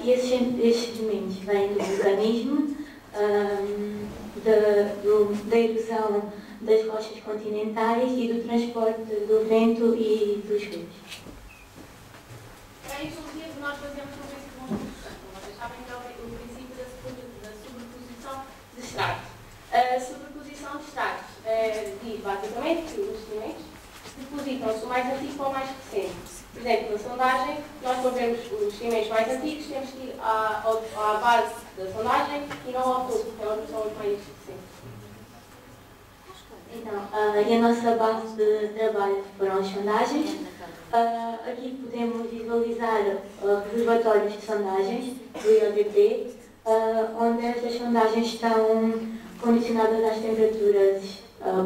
E estes sedimentos vêm do vulcanismo, da erosão das rochas continentais e do transporte do vento e dos rios. Em geologia, nós fazemos um princípio muito importante. Vocês sabem que é o princípio da sobreposição de estratos. A sobreposição de estratos diz basicamente que os sedimentos depositam-se o mais antigo para o mais recente. Por exemplo, na sondagem, nós para vermos os sedimentos mais antigos, temos que ir à base da sondagem e não ao topo, que são os mais recentes. Então, e a nossa base de trabalho foram as sondagens. Aqui podemos visualizar reservatórios de sondagens do IODP, onde estas sondagens estão condicionadas às temperaturas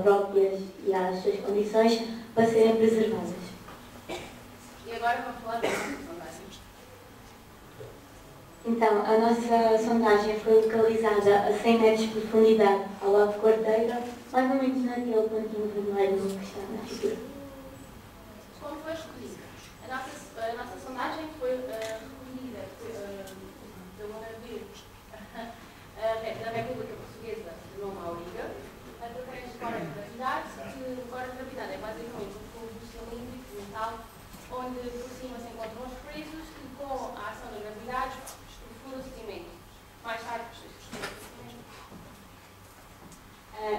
próprias e às suas condições para serem preservadas. E agora vamos falar das sondagens. Então, a nossa sondagem foi localizada a 100 metros de profundidade ao lado de Quarteira, mais ou menos naquele pontinho vermelho que está na figura. Como foi escolhida? A nossa sondagem foi recolhida pelo navio da República Portuguesa de nome Auriga, através de cora de gravidade. O cora de gravidade é basicamente um tubo cilíndrico de metal, onde por cima se encontram os frisos e com a ação da gravidade estrufura o sedimento. Mais tarde,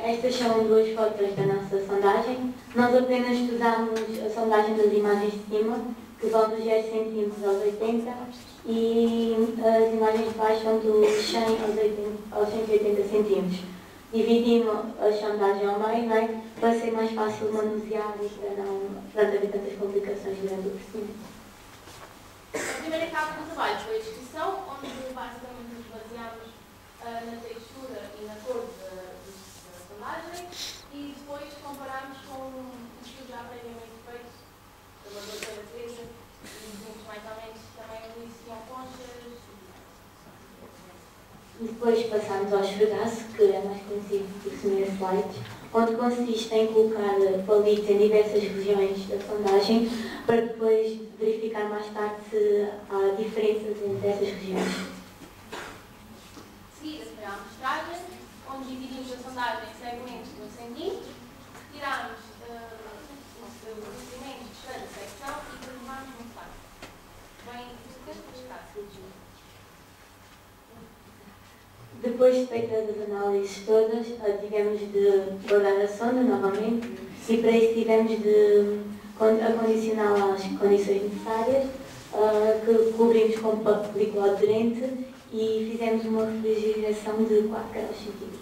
Estas são duas fotos da nossa sondagem. Nós apenas estudamos a sondagem das imagens de cima, que vão dos 10 cm aos 80, e as imagens de baixo são dos 100 aos 180 cm. Dividimos a sondagem ao meio, não é? Para ser mais fácil manusear e para não haver tantas complicações durante o procedimento. A primeira etapa do trabalho foi a descrição, onde basicamente nos baseámos na textura e na cor da sondagem, e depois comparámos com um estudo já previamente feito pela doutora Teresa, e vimos mais ou menos também onde existiam conchas. E depois passamos ao esfregaço, que é mais conhecido por semi-slides, onde consiste em colocar palitos em diversas regiões da sondagem, para depois verificar mais tarde se há diferenças entre essas regiões. De seguida foi a amostragem, onde dividimos a sondagem em segmentos de 1 centímetro, retirámos os sedimentos de cada secção e preservámos no saco. Bem, Depois de feitas as análises todas, tivemos de guardar a sonda novamente e para isso tivemos de acondicioná-la às condições necessárias, que cobrimos com película aderente e fizemos uma refrigeração de 4 graus centígrados.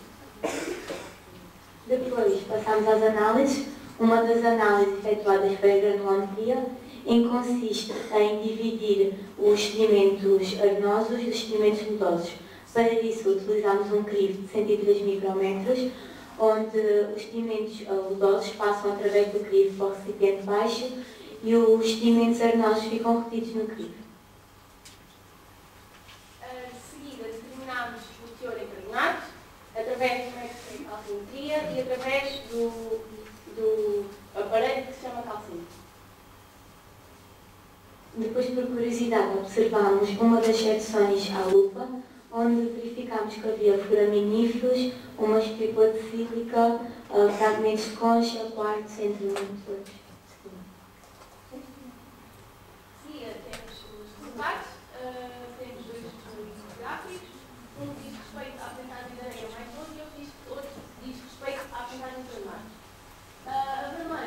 Depois passámos às análises. Uma das análises efetuadas foi a granulometria, em que consiste em dividir os sedimentos arenosos dos sedimentos lodosos. Para isso utilizámos um crivo de 103 micrometros, onde os sedimentos lodosos passam através do crivo para o recipiente baixo e os sedimentos arenosos ficam retidos no crivo. De seguida determinámos o teor em carbonato, através do método de calcimetria e através do aparelho que se chama calcímetro. Depois, por curiosidade, observámos uma das secções à lupa, onde verificámos que havia foraminíferos, uma estrutura de sílica, fragmentos de concha, quartzo, entre muitos outros. Seguida temos os resultados, temos dois estudos gráficos, um diz respeito à porcentagem de areia mais doce e outro diz respeito à porcentagem de carbonato. A linha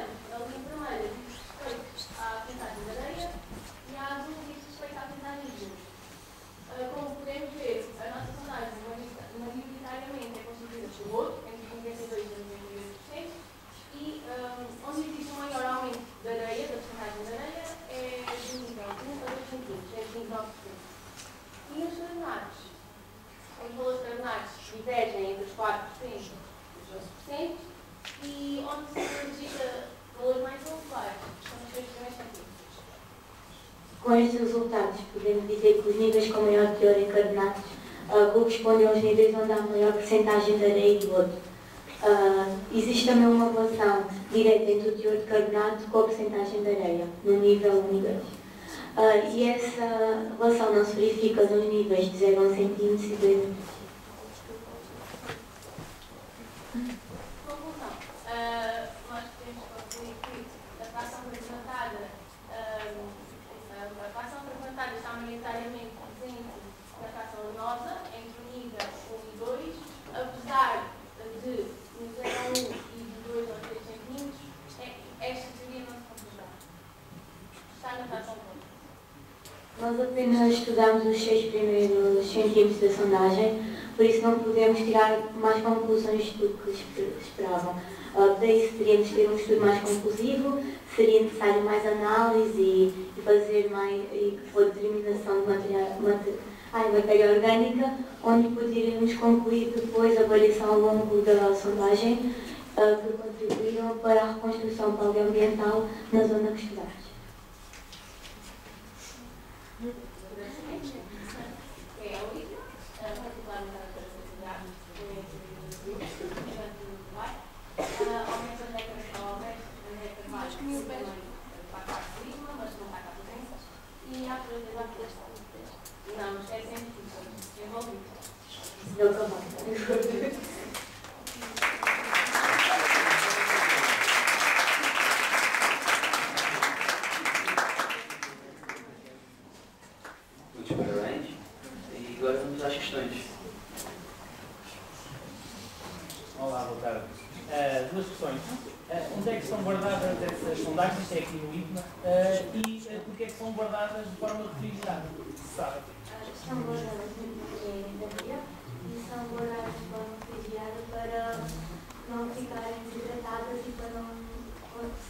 vermelha diz respeito à porcentagem de areia e a azul diz respeito à porcentagem de luz. Como podemos ver, a nossa sondagem maioritariamente é constituída por lodo, entre 52% e 98%, e onde existe um maior aumento da areia, da porcentagem de areia, é de nível 1 a 2 centímetros, é de 29%. E os carbonatos, os valores carbonatos divergem entre os 4% e os 12%, e onde se registra valores mais elevados, são os 3 primeiros centímetros. Com estes resultados, podemos dizer que os níveis com maior teor em carbonatos correspondem aos níveis onde há maior porcentagem de areia e de lodo. Existe também uma relação direta entre o teor de carbonato com a porcentagem de areia, no nível 1 e 2. E essa relação não se verifica nos níveis de 0 a 1 centímetro e 2 a 3. Conclusão. Nós podemos concluir que a fração fragmentada está maioritariamente presente na fração arenosa, entre o nível 1 e 2, apesar de no 0 a 1 e de 2 a 3 centímetros, esta teoria não se comprovou. Está na fração toda. Nós apenas estudamos os 6 primeiros centímetros da sondagem, por isso não podemos tirar mais conclusões do que esperavam. Daí teríamos de ter um estudo mais conclusivo, seria necessário mais análise e fazer mais a determinação de matéria orgânica, onde poderíamos concluir depois a variação ao longo da sondagem que contribuíram para a reconstrução paleoambiental na zona que estudamos. Não, mas é sempre envolvido. Não, também. Muitos parabéns. E agora vamos às questões. Olá, boa tarde. Duas questões. Onde é que são guardadas essas sondagens, isto é aqui no IPMA, e porque é que são guardadas de forma refrigerada? Sabe? Estão guardadas na via e são guardadas de forma refrigerada para não ficarem desidratadas e para não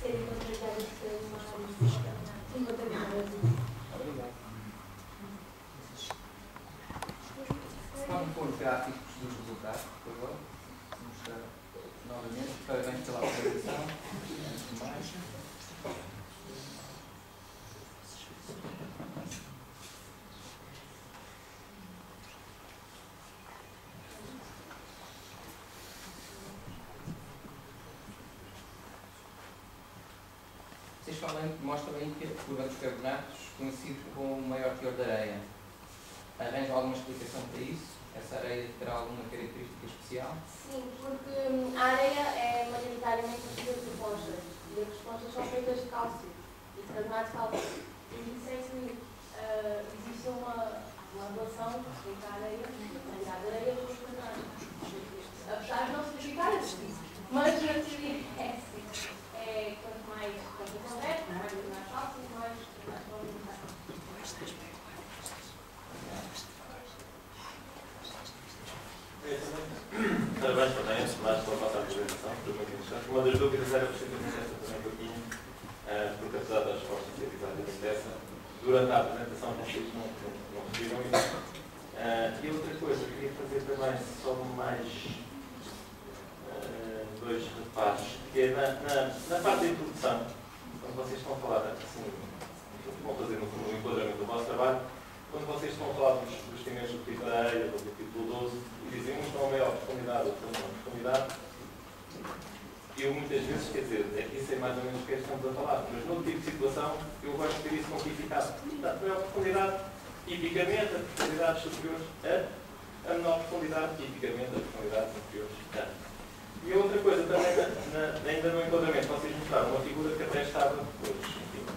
serem contagiadas por contaminadas. Obrigado. Podem pôr gráficos dos resultados, por favor. Vou mostrar novamente. Parabéns pela apresentação. Antes de mais. Vocês mostram aí que a curva dos carbonatos coincide com o maior teor de areia. Arranja alguma explicação para isso? Essa areia terá alguma característica especial? Sim, porque a areia é maioritariamente feita de esponjas e as esponjas são feitas de cálcio e de carbonato de cálcio. E isso é que existe uma relação entre a areia e a quantidade de areia com os carbonatos. Apesar de não se verificar assim. Mas a teoria é assim. Quanto mais acontece, mais cálcio, mais vão aumentar. Parabéns também, antes de mais, pela vossa apresentação, foi muito interessante. Uma das dúvidas era precisamente essa também que eu tinha, porque apesar da resposta ser exatamente essa, durante a apresentação vocês não referiram isso. E outra coisa, eu queria fazer também só mais dois reparos, que é na parte da introdução, quando vocês estão a falar, assim, vão fazer no fundo um enquadramento do vosso trabalho, quando vocês estão a falar dos investimentos do tipo da areia, do capítulo 12, e dizem uns estão a maior profundidade, outros estão a menor profundidade, eu muitas vezes, quer dizer, é que isso é mais ou menos o que estamos a falar, mas no tipo de situação eu gosto de ter isso quantificado. Portanto, a maior profundidade, tipicamente, a profundidades superiores a menor profundidade, tipicamente, a profundidades inferiores a. E outra coisa, também, ainda no enquadramento, vocês mostraram uma figura que até estava com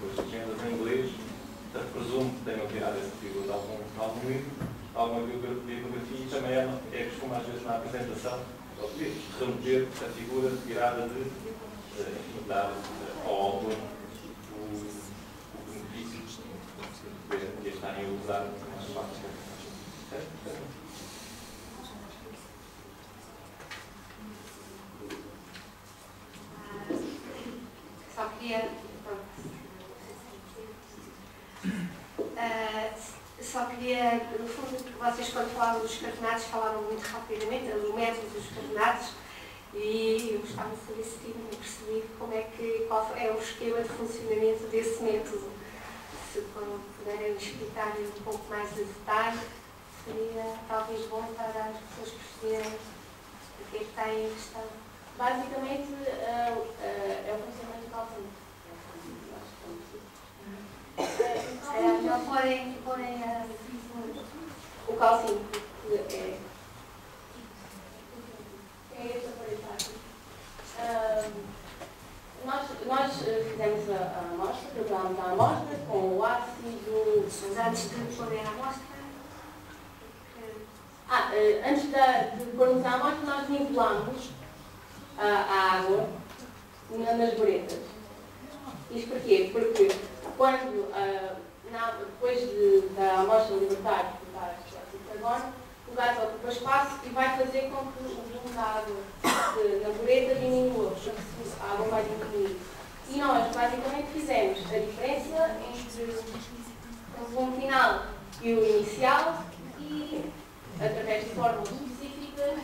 as legendas em inglês. Portanto, presumo que tenham tirado essa figura de algum livro, alguma bibliografia, e também é costume às vezes na apresentação, remeter a figura tirada de dar ao autor o benefício de estarem a usar as partes da apresentação. Só queria. Só queria, no fundo, que vocês, quando falavam dos carbonatos, falaram muito rapidamente do método dos carbonatos, e eu gostava de saber se tinham percebido qual é o esquema de funcionamento desse método. Se puderem explicar um pouco mais de detalhe, seria talvez bom para as pessoas perceberem o que é que está em questão. Basicamente, é o funcionamento do cálculo. O É melhor porem o calcinho. É este aparelho aqui. Nós fizemos a amostra, preparámos a amostra com o ácido. Mas antes de porem a amostra. Antes de pormos a amostra, nós nivelámos a água nas buretas. Isto porquê? Porque quando, depois da amostra libertar o gás de carbono, o gás ocupa espaço e vai fazer com que o volume da água na bureta diminua, porque a água vai diminuir. E nós basicamente fizemos a diferença entre o volume final e o inicial e, através de fórmulas específicas,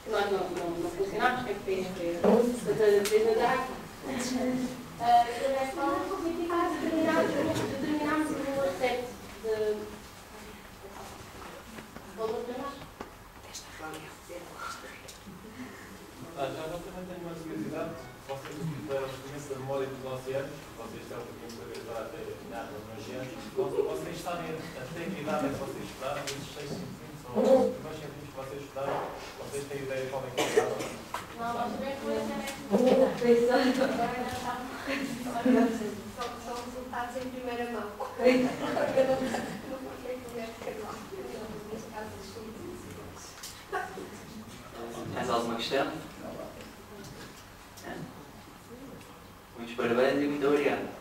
que nós não funcionámos, que fez a dar, através de fórmulas específicas, determinámos o valor certo de valor de nós. Já agora também tenho uma curiosidade. Vocês da experiência da memória dos oceanos, vocês têm um pouquinho de saber nada nos oceanos, vocês sabem até que idade é que vocês estudaram, esses 6 científicos ou os primeiros científicos que vocês estudaram, vocês têm ideia de qual é que é a idade? Não, nós sabemos que foi São resultados em primeira mão. Mais alguma questão? Muitos parabéns e muito obrigado.